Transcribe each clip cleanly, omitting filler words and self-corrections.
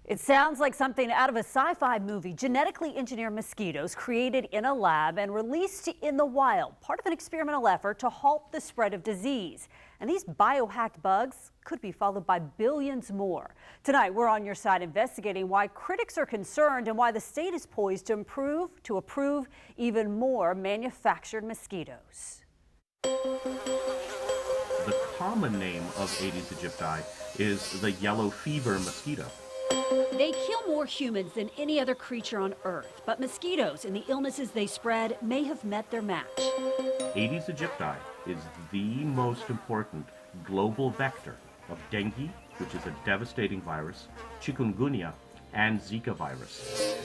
It sounds like something out of a sci-fi movie. Genetically engineered mosquitoes created in a lab and released in the wild, part of an experimental effort to halt the spread of disease. And these biohacked bugs could be followed by billions more. Tonight, we're on your side investigating why critics are concerned and why the state is poised to approve even more manufactured mosquitoes. The common name of Aedes aegypti is the yellow fever mosquito. They kill more humans than any other creature on Earth, but mosquitoes and the illnesses they spread may have met their match. Aedes aegypti is the most important global vector of dengue, which is a devastating virus, chikungunya, and Zika virus.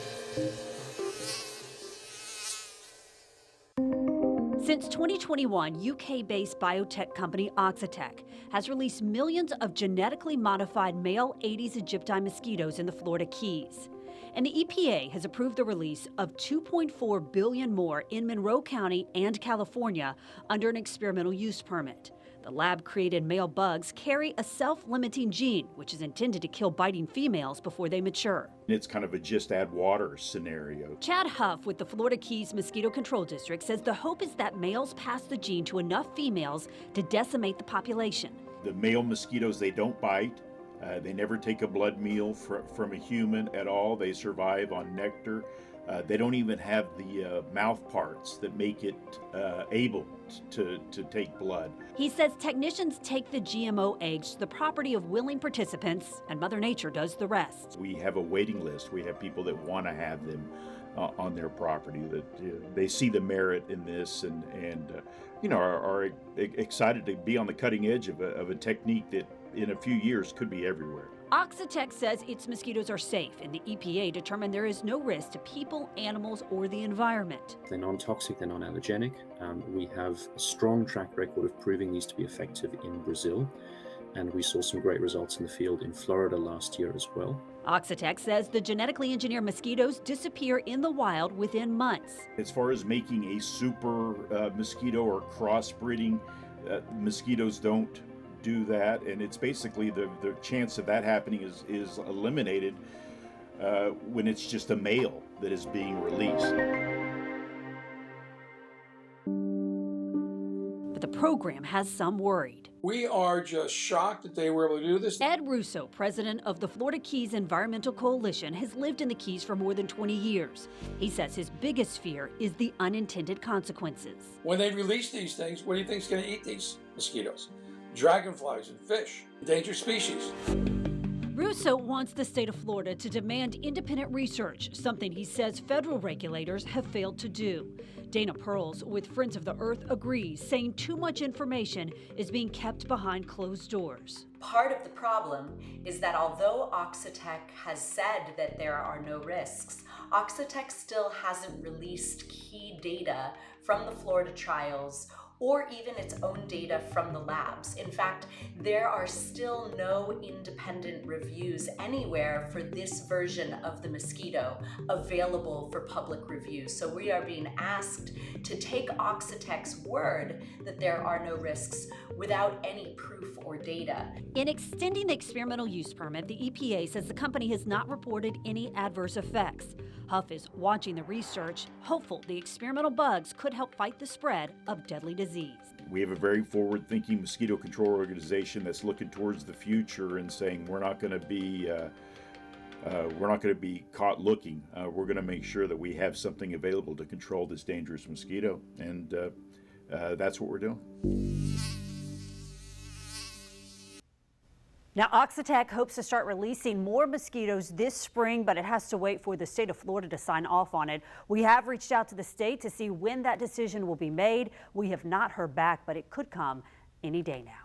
Since 2021, UK-based biotech company Oxitec has released millions of genetically modified male Aedes aegypti mosquitoes in the Florida Keys. And the EPA has approved the release of 2.4 billion more in Monroe County and California under an experimental use permit. The lab-created male bugs carry a self-limiting gene, which is intended to kill biting females before they mature. It's kind of a just add water scenario. Chad Huff with the Florida Keys Mosquito Control District says the hope is that males pass the gene to enough females to decimate the population. The male mosquitoes, they don't bite. They never take a blood meal from a human at all. They survive on nectar. They don't even have the mouth parts that make it able to take blood. He says technicians take the GMO eggs to the property of willing participants, and Mother Nature does the rest. We have a waiting list. We have people that want to have them on their property, that they see the merit in this and are excited to be on the cutting edge of a technique that in a few years could be everywhere. Oxitec says its mosquitoes are safe, and the EPA determined there is no risk to people, animals, or the environment. They're non-toxic, they're non-allergenic. We have a strong track record of proving these to be effective in Brazil, and we saw some great results in the field in Florida last year as well. Oxitec says the genetically engineered mosquitoes disappear in the wild within months. As far as making a super mosquito or crossbreeding, mosquitoes don't do that, and it's basically the chance of that happening is eliminated when it's just a male that is being released. But the program has some worried. We are just shocked that they were able to do this. Ed Russo, president of the Florida Keys Environmental Coalition, has lived in the Keys for more than 20 years. He says his biggest fear is the unintended consequences. When they release these things, what do you think is going to eat these mosquitoes? Dragonflies and fish, endangered species. Russo wants the state of Florida to demand independent research, something he says federal regulators have failed to do. Dana Pearls with Friends of the Earth agrees, saying too much information is being kept behind closed doors. Part of the problem is that although Oxitec has said that there are no risks, Oxitec still hasn't released key data from the Florida trials or even its own data from the labs. In fact, there are still no independent reviews anywhere for this version of the mosquito available for public review. So we are being asked to take Oxitec's word that there are no risks without any proof or data. In extending the experimental use permit, the EPA says the company has not reported any adverse effects. Huff is watching the research, hopeful the experimental bugs could help fight the spread of deadly disease. We have a very forward-thinking mosquito control organization that's looking towards the future and saying we're not going to be caught looking. We're going to make sure that we have something available to control this dangerous mosquito, and that's what we're doing. Now, Oxitec hopes to start releasing more mosquitoes this spring, but it has to wait for the state of Florida to sign off on it. We have reached out to the state to see when that decision will be made. We have not heard back, but it could come any day now.